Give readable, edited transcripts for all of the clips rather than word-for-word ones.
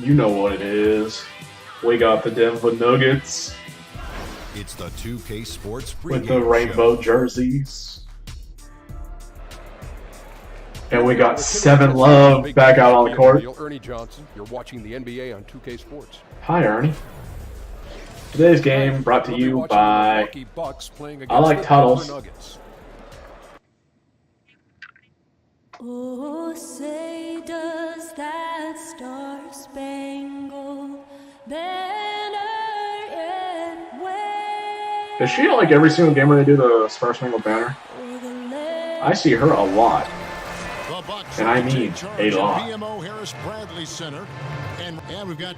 You know what it is. We got the Denver Nuggets. It's the 2K Sports with the rainbow jerseys. And we got 7 Love back out on the court. Ernie Johnson, you're watching the NBA on 2K Sports. Hi, Ernie. Today's game brought to you by I Like Tuttles. Oh, say does that star-spangled banner yet wave? Is she like every single game where they do the Star Spangled Banner? I see her a lot. And I mean a lot. BMO Harris Bradley Center. And we've got...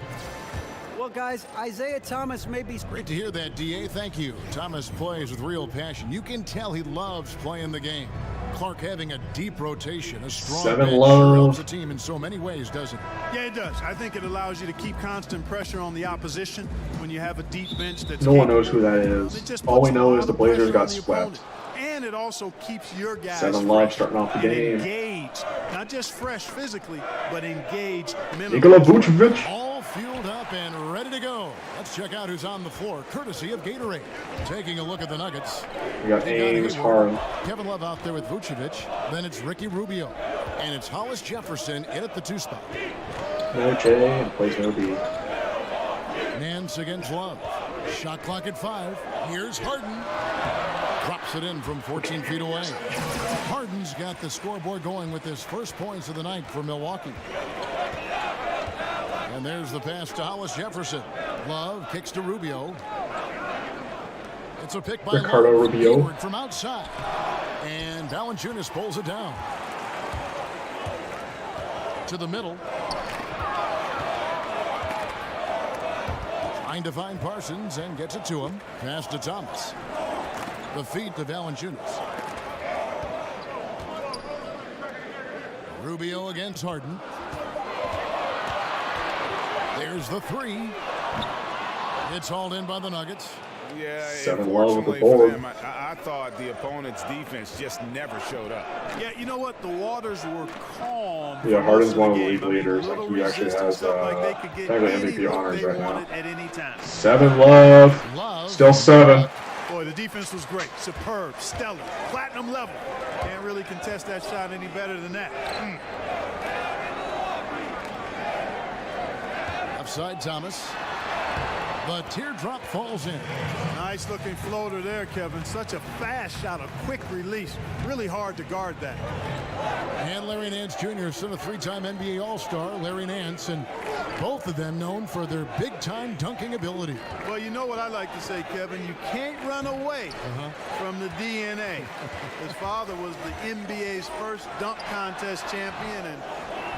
Well, guys, Isaiah Thomas may be... Great to hear that, DA. Thank you. Thomas plays with real passion. You can tell he loves playing the game. Clark having a deep rotation, a strong 7 bench, Love. helps the team in so many ways, doesn't it? Yeah, it does. I think it allows you to keep constant pressure on the opposition when you have a deep bench that's... No one knows who that is. All we know is the Blazers got swept. And it also keeps your guys 7 Love starting off the game. Engaged, not just fresh physically, but engaged mentally. Nikola Vucevic. All fueled up and ready to go. Let's check out who's on the floor, courtesy of Gatorade. Taking a look at the Nuggets. We got Ames, Harden. Kevin Love out there with Vucevic. Then it's Ricky Rubio. And it's Hollis Jefferson in at the 2 spot. No J and plays no B. Nance against Love. Shot clock at 5. Here's Harden. Drops it in from 14 feet away. Harden's got the scoreboard going with his first points of the night for Milwaukee. And there's the pass to Hollis Jefferson. Love kicks to Rubio. It's a pick by Ricardo Love. Rubio Hayward from outside. And Valanciunas pulls it down. To the middle. Trying to find Parsons and gets it to him. Pass to Thomas. The feet to Valanciunas. Rubio against Harden. There's the 3. It's hauled in by the Nuggets. Yeah, 7 Love with the unfortunately board. for them, I thought the opponent's defense just never showed up. Yeah, you know what? The waters were calm. Yeah, Harden's one of the game. league leaders. Like, he actually has technically MVP honors right now. At any time. 7 Love. Still 7. Boy, the defense was great. Superb. Stellar. Platinum level. Can't really contest that shot any better than that. Offside Thomas. The teardrop falls in. Nice looking floater there, Kevin. Such a fast shot, a quick release. Really hard to guard that. And Larry Nance Jr., son of 3-time NBA All-Star Larry Nance, and both of them known for their big-time dunking ability. Well, you know what I like to say, Kevin? You can't run away from the DNA. His father was the NBA's first dunk contest champion, and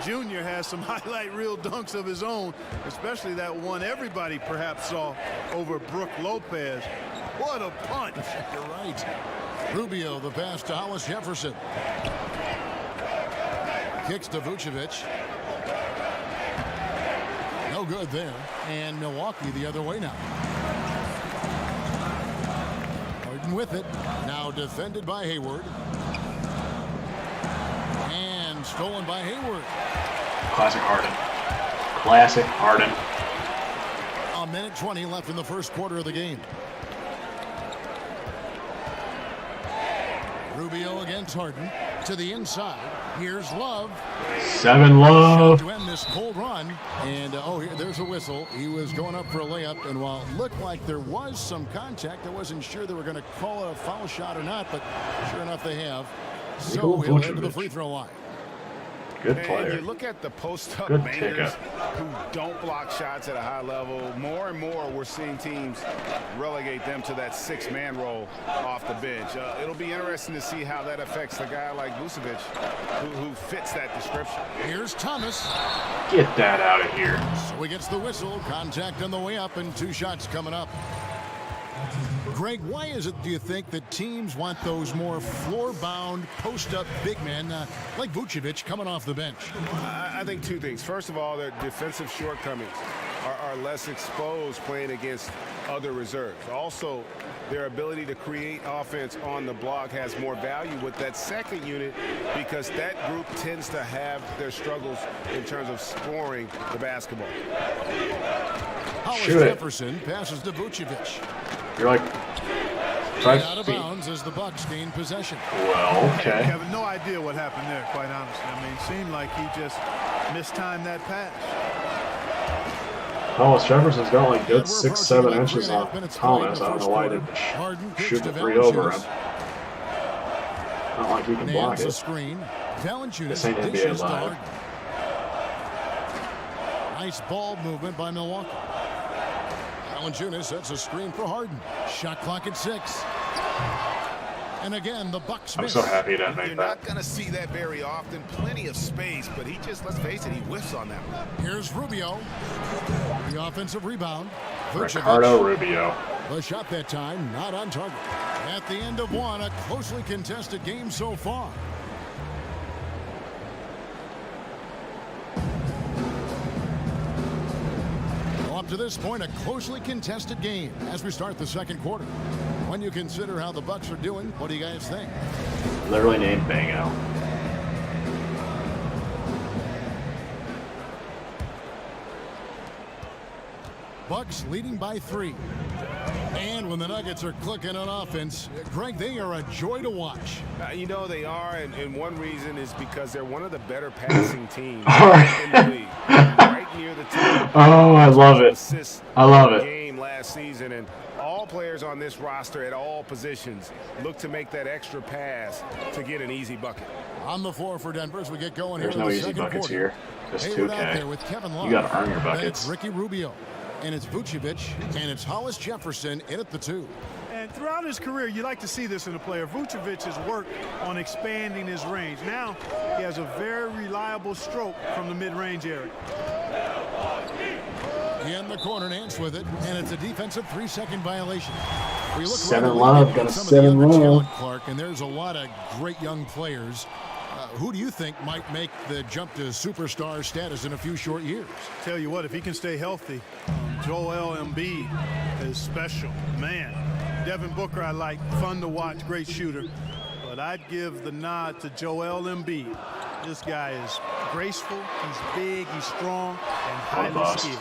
Junior has some highlight reel dunks of his own, especially that one everybody perhaps saw over Brook Lopez. What a punch. You're right. Rubio, the pass to Hollis Jefferson. Kicks to Vucevic. No good there. And Milwaukee the other way now. Harden with it. Now defended by Hayward. And stolen by Hayward. Classic Harden. Classic Harden. A minute 20 left in the first quarter of the game. Rubio against Harden. To the inside. Here's Love. 7 Love. To end this cold run. And, there's a whistle. He was going up for a layup. And while it looked like there was some contact, I wasn't sure they were going to call it a foul shot or not. But sure enough, they have. So he'll head to the free throw line. Good player. And you look at the post-up Good bangers pickup. who don't block shots at a high level. More and more, we're seeing teams relegate them to that 6-man role off the bench. It'll be interesting to see how that affects a guy like Vucevic, who fits that description. Here's Thomas. Get that out of here. So he gets the whistle. Contact on the way up, and 2 shots coming up. Greg, why is it, do you think, that teams want those more floor-bound, post-up big men like Vucevic coming off the bench? I think 2 things. First of all, their defensive shortcomings are less exposed playing against other reserves. Also, their ability to create offense on the block has more value with that second unit because that group tends to have their struggles in terms of scoring the basketball. Hollis Jefferson passes to Vucevic. You're like out of bounds as the Bucks gain possession. Well, okay. I have no idea what happened there, quite honestly. I mean, it seemed like he just mistimed that pass. Hollis Jefferson's got like good 6-7 inches on Thomas. I don't know why he didn't shoot the 3 over him. Not like he can block it. This ain't NBA Live. Nice ball movement by Milwaukee. Valanciunas sets a screen for Harden. Shot clock at 6. And again, the Bucks miss. I'm so happy he didn't make You're that. not going to see that very often. Plenty of space, but he just, let's face it, he whiffs on that one. Here's Rubio. The offensive rebound. Ricardo Rubio. The shot that time, not on target. At the end of one, a closely contested game so far. Up to this point, a closely contested game as we start the second quarter. When you consider how the Bucks are doing, what do you guys think? Literally named Bango. Bucks leading by 3. And when the Nuggets are clicking on offense, Greg, they are a joy to watch. You know they are, and one reason is because they're one of the better passing teams in the league. Right near the top. Oh, I love it. I love it. Game last season, and all players on this roster at all positions look to make that extra pass to get an easy bucket. On the floor for Denver as we get going. There's here no in the easy second buckets quarter. here. Just Hayward 2K. out there with Kevin Love. You got to earn your Then buckets. it's Ricky Rubio. And it's Vucevic. And it's Hollis Jefferson in at the 2. And throughout his career, you like to see this in a player. Vucevic has worked on expanding his range. Now he has a very reliable stroke from the mid-range area. In the corner, Nance with it, and it's a defensive 3-second violation. We look 7 Love, got a 7 Love. Clark, and there's a lot of great young players. Who do you think might make the jump to superstar status in a few short years? Tell you what, if he can stay healthy, Joel Embiid is special. Man, Devin Booker I like, fun to watch, great shooter. But I'd give the nod to Joel Embiid. This guy is graceful, he's big, he's strong, and highly skilled.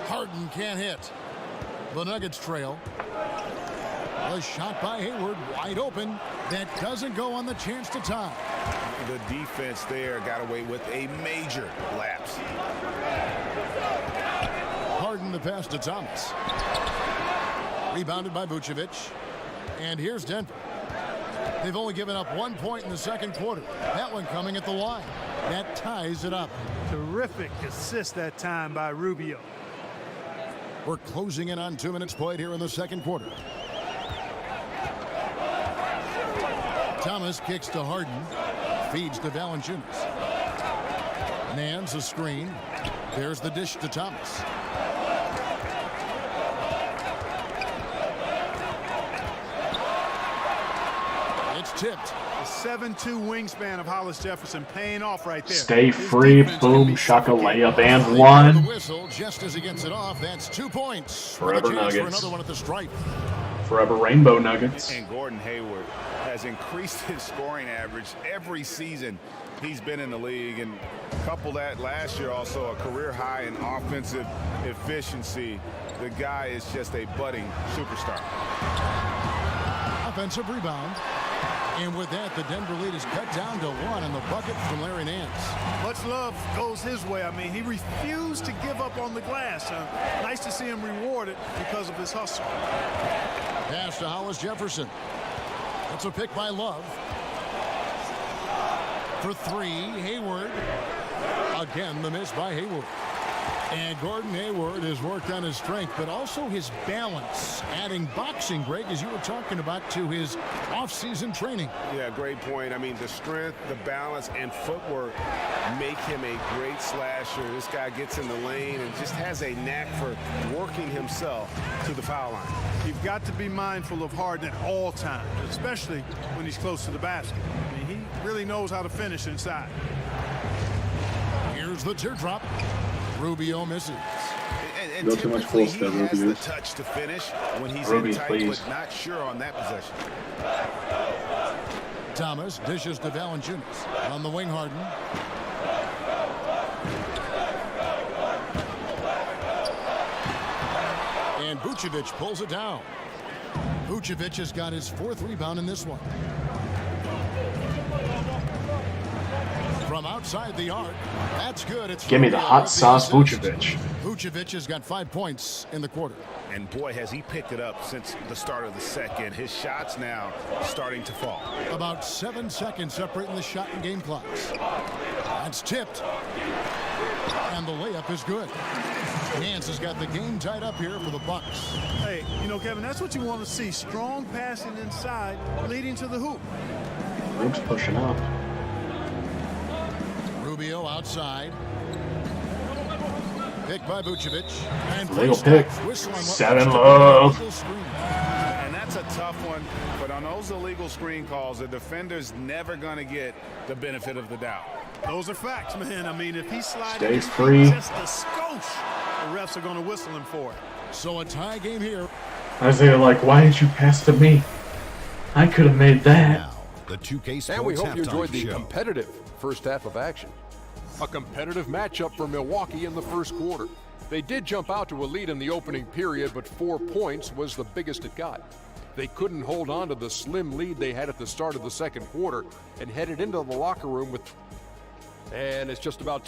Harden can't hit. The Nuggets trail. A shot by Hayward, wide open. That doesn't go on the chance to tie. The defense there got away with a major lapse. Harden the pass to Thomas. Rebounded by Vucevic. And here's Denver. They've only given up 1 point in the second quarter. That one coming at the line. That ties it up. Terrific assist that time by Rubio. We're closing in on 2 minutes played here in the second quarter. Thomas kicks to Harden. Feeds to Valanciunas. Nance a screen. There's the dish to Thomas. It's tipped. The 7'2" wingspan of Hollis Jefferson paying off right there. Stay free, boom, shaka layup, and 1. The whistle just as he gets it off. That's 2 points. Forever Nuggets. For another one at the stripe. Forever Rainbow Nuggets. And Gordon Hayward has increased his scoring average every season he's been in the league, and couple that last year also a career high in offensive efficiency. The guy is just a budding superstar. Offensive rebound. And with that, the Denver lead is cut down to 1 on the bucket from Larry Nance. Much love goes his way. I mean, he refused to give up on the glass. Nice to see him rewarded because of his hustle. Pass to Hollis Jefferson. It's a pick by Love. For 3, Hayward. Again, the miss by Hayward. And Gordon Hayward has worked on his strength, but also his balance, adding boxing, Greg, as you were talking about, to his off-season training. Yeah, great point. I mean, the strength, the balance, and footwork make him a great slasher. This guy gets in the lane and just has a knack for working himself to the foul line. You've got to be mindful of Harden at all times, especially when he's close to the basket. I mean, he really knows how to finish inside. Here's the teardrop. Rubio misses. And Go too much full typically step, he has the Ruby. touch to finish when he's Ruby, in tight, please. but not sure on that possession. Thomas dishes to Valanciunas on the wing. Harden. And Vucevic pulls it down. Vucevic has got his 4th rebound in this one. From outside the arc, that's good. It's Give me the Rubio hot with the sauce, assist. Vucevic. Vucevic has got 5 points in the quarter. And boy, has he picked it up since the start of the second. His shots now starting to fall. About 7 seconds separating the shot and game clocks. That's tipped. And the layup is good. Nance has got the game tied up here for the Bucks. Hey, you know, Kevin, that's what you want to see. Strong passing inside, leading to the hoop. Roop's pushing up. Rubio outside. Picked by Vucevic. And Legal placed pick. up. Whistle on what 7 looks to be an love. illegal screen. And that's a tough one, but on those illegal screen calls, the defender's never going to get the benefit of the doubt. Those are facts, man. I mean, if he slides Stay his feet free. just a skosh, the refs are going to whistle him for it. So a tie game here. Isaiah, like, why didn't you pass to me? I could have made that. Now, the 2K Sports And we hope you enjoyed halftime the show. competitive first half of action. A competitive matchup for Milwaukee in the first quarter. They did jump out to a lead in the opening period, but 4 points was the biggest it got. They couldn't hold on to the slim lead they had at the start of the second quarter and headed into the locker room with... And it's just about...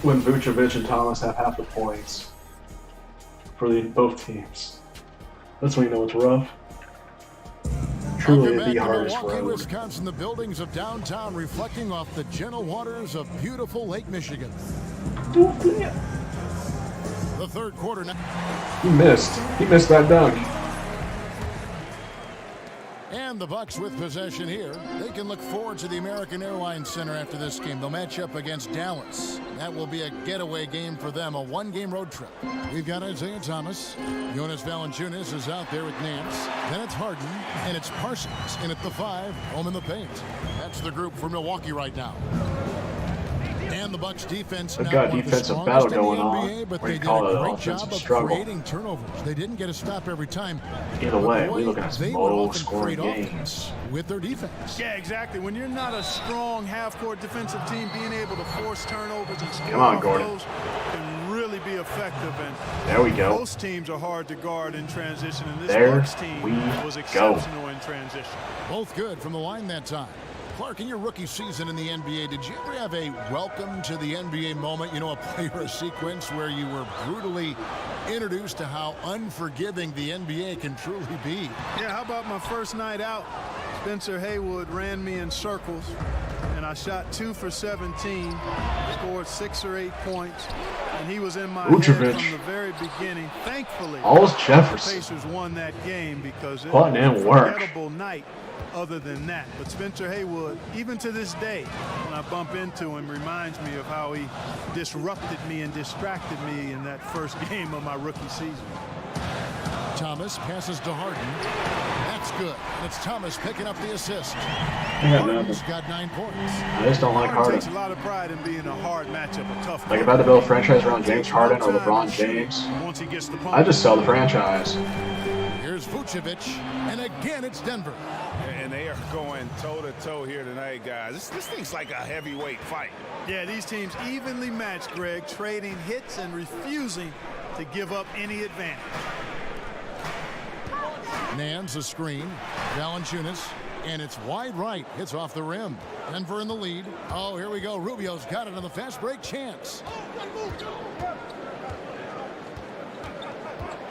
When Vucevic and Thomas have half the points for both teams. That's when you know it's rough. Truly Welcome the back to hardest Milwaukee, road. Wisconsin, the buildings of downtown reflecting off the gentle waters of beautiful Lake Michigan. The third quarter now. He missed. He missed that dunk. And the Bucks with possession here. They can look forward to the American Airlines Center after this game. They'll match up against Dallas. That will be a getaway game for them, a 1-game road trip. We've got Isaiah Thomas. Jonas Valanciunas is out there with Nance. Then it's Harden, and it's Parsons in at the 5, home in the paint. That's the group for Milwaukee right now. And the Bucks defense They've now got a one of the defensive strongest battle in the going NBA, on. but What do they you did call it? a great Offensive job of struggle. creating turnovers. They didn't get a stop every time. Either But way, boy, we're looking at some they would low often scoring create games. offense with their defense. Yeah, exactly. When you're not a strong half-court defensive team, being able to force turnovers and score Come on, off Gordon. those can really be effective. And There we go. most teams are hard to guard in transition, and this There Bucks team we was go. exceptional in transition. Both good from the line that time. Clark, in your rookie season in the NBA, did you ever have a welcome to the NBA moment? You know, a play or a sequence where you were brutally introduced to how unforgiving the NBA can truly be? Yeah, how about my first night out? Spencer Haywood ran me in circles, and I shot 2 for 17, scored 6 or 8 points, and he was in my head Vucevic. from the very beginning. Thankfully, All's the Jefferson. Pacers won that game because it Putting was in a work. forgettable night other than that. But Spencer Haywood, even to this day, when I bump into him, reminds me of how he disrupted me and distracted me in that first game of my rookie season. Thomas passes to Harden. That's good. And it's Thomas picking up the assist. I got Harden's nothing. got 9 points. I just don't like Harden takes a Harden. lot of pride in being a hard matchup, a tough Like, if I had to build a franchise around James Harden or LeBron James, Once he gets the pump. I just sell the franchise. Here's Vucevic, and again it's Denver. And they are going toe-to-toe here tonight, guys. This thing's like a heavyweight fight. Yeah, these teams evenly matched, Greg, trading hits and refusing to give up any advantage. Nance a screen. Valanciunas, and it's wide right. Hits off the rim. Denver in the lead. Oh, here we go. Rubio's got it on the fast break chance.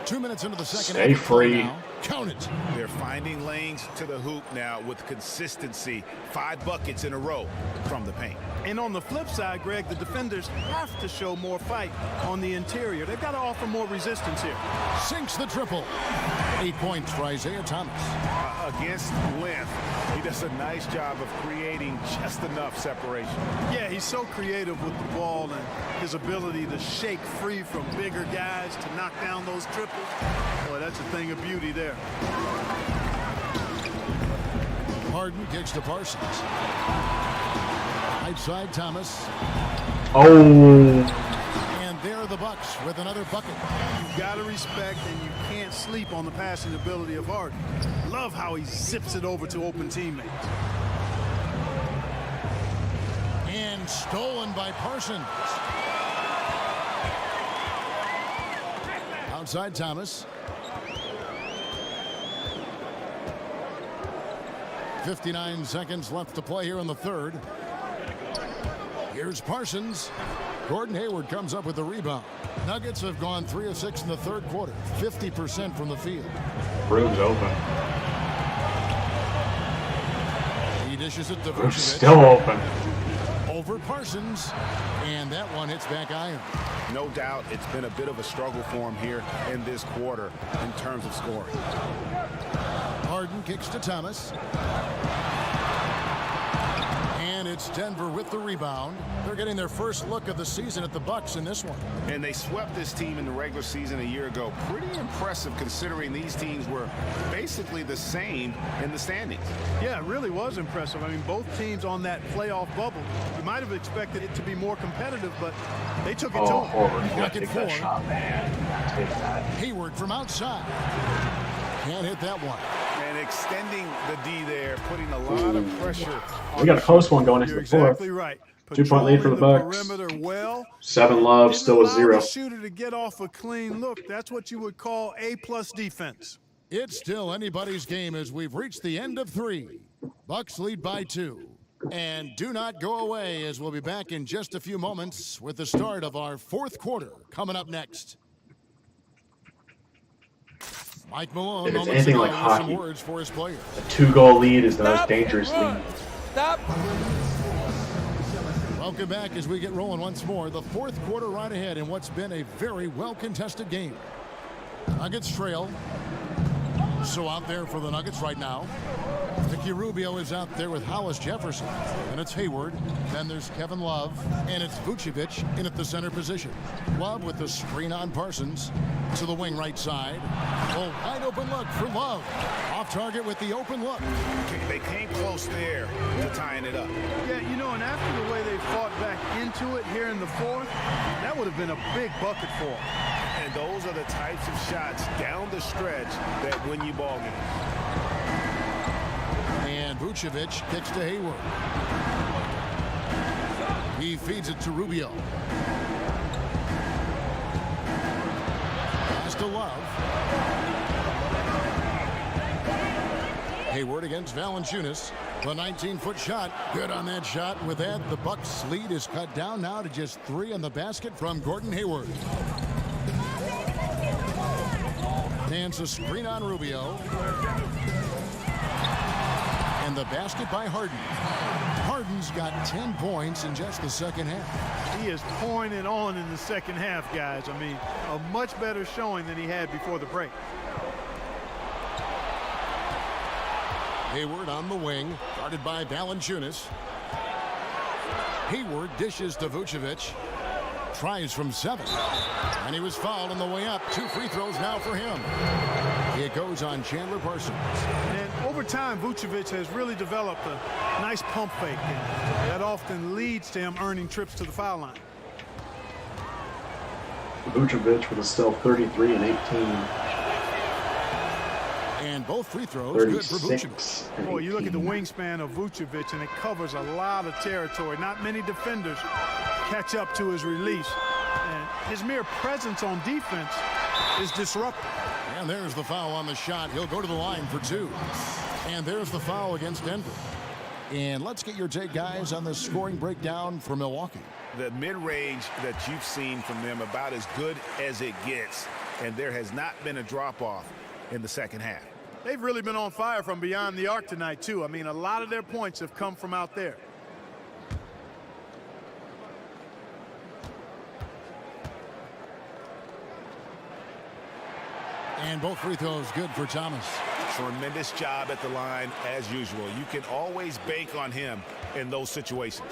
2 minutes into the second. Stay half of play free. now. Count it. They're finding lanes to the hoop now with consistency. 5 buckets in a row from the paint. And on the flip side, Greg, the defenders have to show more fight on the interior. They've got to offer more resistance here. Sinks the triple. 8 points for Isaiah Thomas. Against length, he does a nice job of creating just enough separation. Yeah, he's so creative with the ball and his ability to shake free from bigger guys to knock down those triples. Boy, that's a thing of beauty there. Harden kicks to Parsons. Right side Thomas. Oh, And there the Bucks with another bucket. You've got to respect and you can't sleep on the passing ability of Harden. Love how he zips it over to open teammates. And stolen by Parsons. Outside Thomas. 59 seconds left to play here in the third. Here's Parsons. Gordon Hayward comes up with the rebound. Nuggets have gone 3 of 6 in the third quarter. 50% from the field. Room's open. He dishes it to Room's Vucevic. still open. Over Parsons. And that one hits back iron. No doubt it's been a bit of a struggle for him here in this quarter in terms of scoring. Harden kicks to Thomas. And it's Denver with the rebound. They're getting their first look of the season at the Bucks in this one. And they swept this team in the regular season a year ago. Pretty impressive considering these teams were basically the same in the standings. Yeah, it really was impressive. I mean, both teams on that playoff bubble. You might have expected it to be more competitive, but they took it to them. Horford, you gotta Second take that four. shot, man. Take that. Hayward from outside. Can't hit that one. And extending the D there, putting a lot of pressure. We got a close one going into You're the fourth. exactly right. 2-point lead for the Bucks. Perimeter well. 7 love, still a Didn't allow 0. the shooter to get off a clean look. That's what you would call A+ defense. It's still anybody's game as we've reached the end of 3. Bucks lead by 2. And do not go away as we'll be back in just a few moments with the start of our fourth quarter coming up next. Mike Malone If it's moments anything ago like with hockey, some words for his players. A 2-goal lead is the most dangerous lead. Stop. Welcome back as we get rolling once more. The fourth quarter right ahead in what's been a very well-contested game. Nuggets trail. So out there for the Nuggets right now. Ricky Rubio is out there with Hollis Jefferson. And it's Hayward. Then there's Kevin Love. And it's Vucevic in at the center position. Love with the screen on Parsons. To the wing right side. A wide open look for Love. Off target with the open look. They came close there to tying it up. Yeah, you know, and after the way they fought back into it here in the fourth, that would have been a big bucket for them. And those are the types of shots down the stretch that win you ball games. And Vucevic kicks to Hayward. He feeds it to Rubio. Pass to Love. Hayward against Valanciunas. The 19-foot shot. Good on that shot. With that, the Bucks' lead is cut down now to just 3 on the basket from Gordon Hayward. Hands a screen on Rubio. And the basket by Harden. Harden's got 10 points in just the second half. He is pouring it on in the second half, guys. I mean, a much better showing than he had before the break. Hayward on the wing, guarded by Valanciunas. Hayward dishes to Vucevic. Tries from 7. And he was fouled on the way up. 2 free throws now for him. It goes on Chandler Parsons. And over time, Vucevic has really developed a nice pump fake. And that often leads to him earning trips to the foul line. Vucevic with a stealth 33 and 18. And both free throws good for Vucevic. 36 and 18. Boy, you look at the wingspan of Vucevic, and it covers a lot of territory. Not many defenders catch up to his release. And his mere presence on defense is disruptive. And there's the foul on the shot. He'll go to the line for 2. And there's the foul against Denver. And let's get your take, guys, on the scoring breakdown for Milwaukee. The mid-range that you've seen from them about as good as it gets. And there has not been a drop-off in the second half. They've really been on fire from beyond the arc tonight, too. I mean, a lot of their points have come from out there. And both free throws good for Thomas. Tremendous job at the line as usual. You can always bank on him in those situations.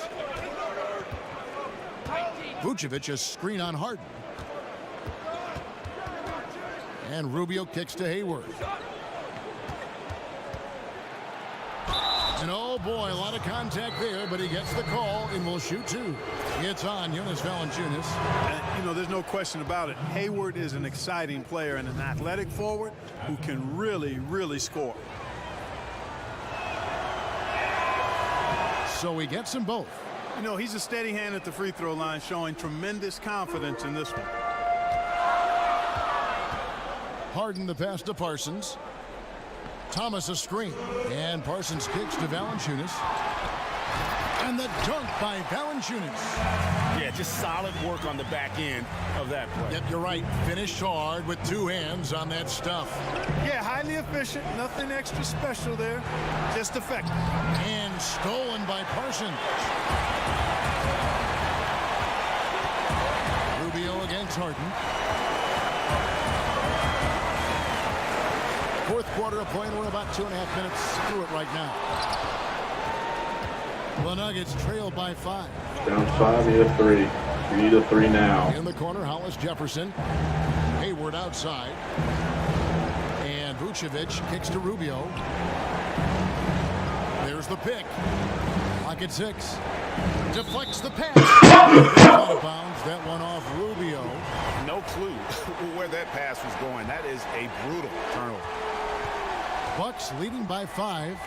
Vucevic a screen on Harden. And Rubio kicks to Hayward. And oh boy, a lot of contact there, but he gets the call and will shoot two. It's on Jonas Valanciunas. You know, there's no question about it. Hayward is an exciting player and an athletic forward who can really, really score. So he gets them both. You know, he's a steady hand at the free throw line, showing tremendous confidence in this one. Harden the pass to Parsons. Thomas a screen. And Parsons kicks to Valanciunas. And the dunk by Valanciunas. Yeah, just solid work on the back end of that play. Yep, you're right. Finished hard with two hands on that stuff. Yeah, highly efficient. Nothing extra special there. Just effective. And stolen by Parsons. Rubio against Harden. Fourth quarter of play, and we're about 2.5 minutes through it right now. The Nuggets trail by 5. Down 5, need a 3. We need a 3 now. In the corner, Hollis Jefferson. Hayward outside. And Vucevic kicks to Rubio. There's the pick. Clock at 6. Deflects the pass. Out of bounds. That one off Rubio. No clue where that pass was going. That is a brutal turnover. Bucks leading by 5.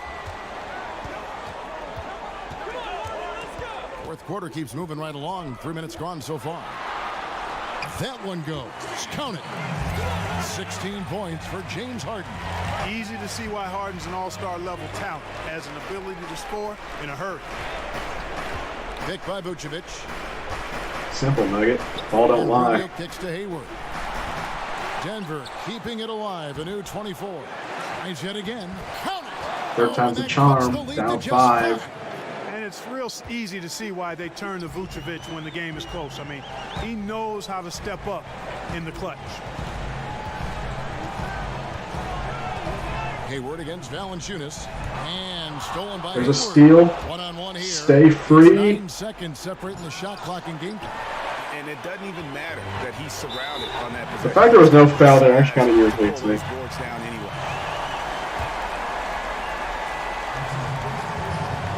Fourth quarter keeps moving right along. 3 minutes gone so far. That one goes. Count it. 16 points for James Harden. Easy to see why Harden's an all-star level talent. Has an ability to score in a hurry. Pick by Vucevic. Simple, Nugget. Ball don't lie. Rubio kicks to Hayward. Denver keeping it alive. A new 24. Nice yet again. Count it. Third time's a charm. Down 5. And it's real easy to see why they turn to Vucevic when the game is close. I mean, he knows how to step up in the clutch. Hayward against Valanciunas. And stolen by There's Hayward. a steal. One-on-one here. Stay free. 9 seconds separating the shot clock and game. And it doesn't even matter that he's surrounded on that possession. The fact there was no foul there actually kind of irritates me.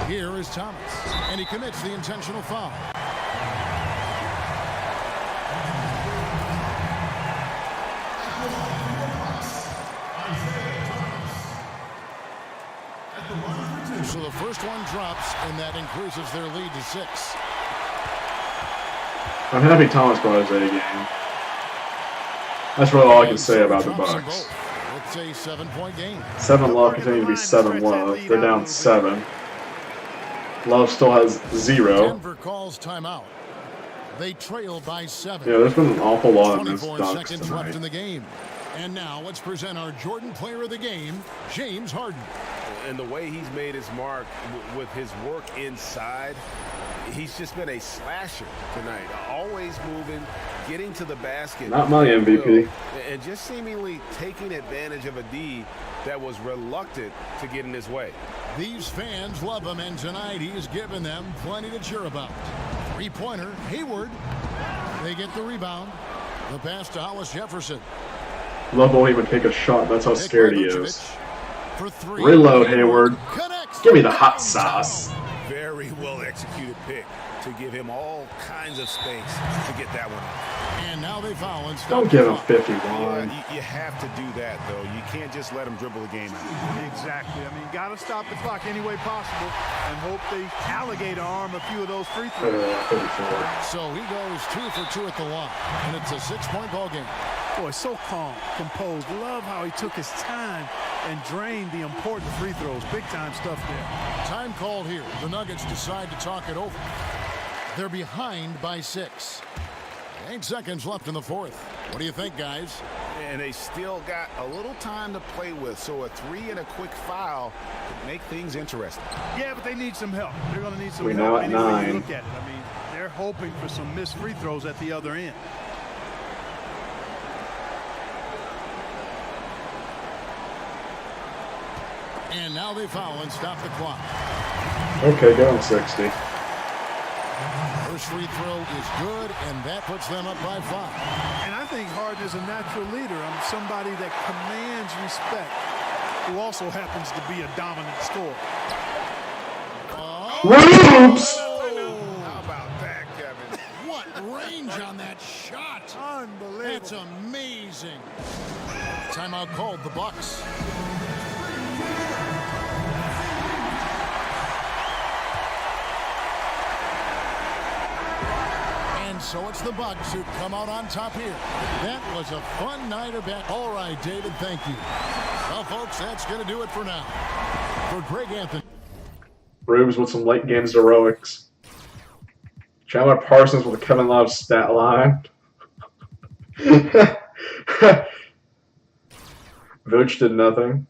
Here is Thomas, and he commits the intentional foul. So the first one drops, and that increases their lead to 6. I'm happy Thomas brought his A game. That's really all I can say about the Bucks. It's a 7-point game. 7 love continue to be 7 love. They're down 7. Love still has 0. Denver calls timeout. They trail by 7. Yeah, there's been an awful lot of missed 24 dunks seconds left in tonight. the game. And now let's present our Jordan Player of the Game, James Harden. And the way he's made his mark with his work inside, he's just been a slasher tonight. Always moving, getting to the basket. Not my MVP. And just seemingly taking advantage of a D that was reluctant to get in his way. These fans love him, and tonight he's given them plenty to cheer about. Three-pointer, Hayward. They get the rebound. The pass to Hollis Jefferson. Love won't even take a shot. That's how scared he is. For 3. Reload, Hayward. Connects. Give me the hot sauce. Very well executed pick to give him all kinds of space to get that one off. And now they foul and stop. Don't give him the clock. 51. You have to do that, though. You can't just let him dribble the game out. Exactly. I mean, got to stop the clock any way possible and hope they alligator arm a few of those free throws. 54. So he goes 2 for 2 at the line, and it's a 6-point ball game. Boy, so calm, composed. Love how he took his time and drained the important free throws. Big time stuff there. Time called here. The Nuggets decide to talk it over. They're behind by 6. 8 seconds left in the fourth. What do you think, guys? And they still got a little time to play with, so a 3 and a quick foul could make things interesting. Yeah, but they need some help. They're going to need some We help now at any way 9. you look at it. I mean, they're hoping for some missed free throws at the other end. And now they foul and stop the clock. Okay, go on 60. First free throw is good, and that puts them up by 5. And I think Harden is a natural leader. Somebody that commands respect, who also happens to be a dominant scorer. Rubes! How about that, Kevin? What range on that shot? Unbelievable. That's amazing. Timeout called, the Bucks. And so it's the Bucks who come out on top here. That was a fun night of back. All right, David, thank you. Well, folks, that's going to do it for now. For Greg Anthony. Rubes with some late games heroics. Chandler Parsons with a Kevin Love stat line. Vooch did nothing.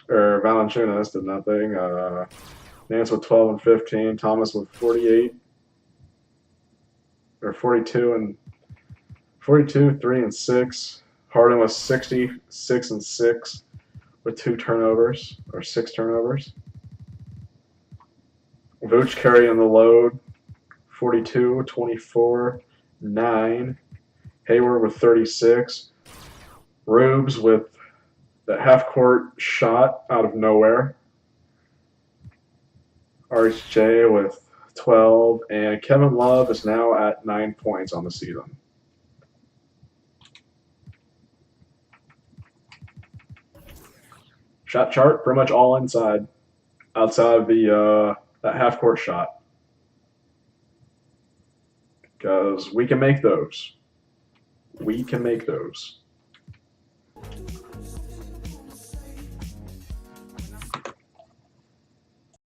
Or Valanciunas did nothing. Nance with 12 and 15. Thomas with 48. Or 42, 3 and 6. Harden with 66 and 6 with 2 turnovers or 6 turnovers. Vooch carrying the load, 42, 24, 9. Hayward with 36. Rubes with that half-court shot out of nowhere. RHJ with 12. And Kevin Love is now at 9 points on the season. Shot chart, pretty much all inside. Outside of the that half-court shot. Because we can make those. We can make those.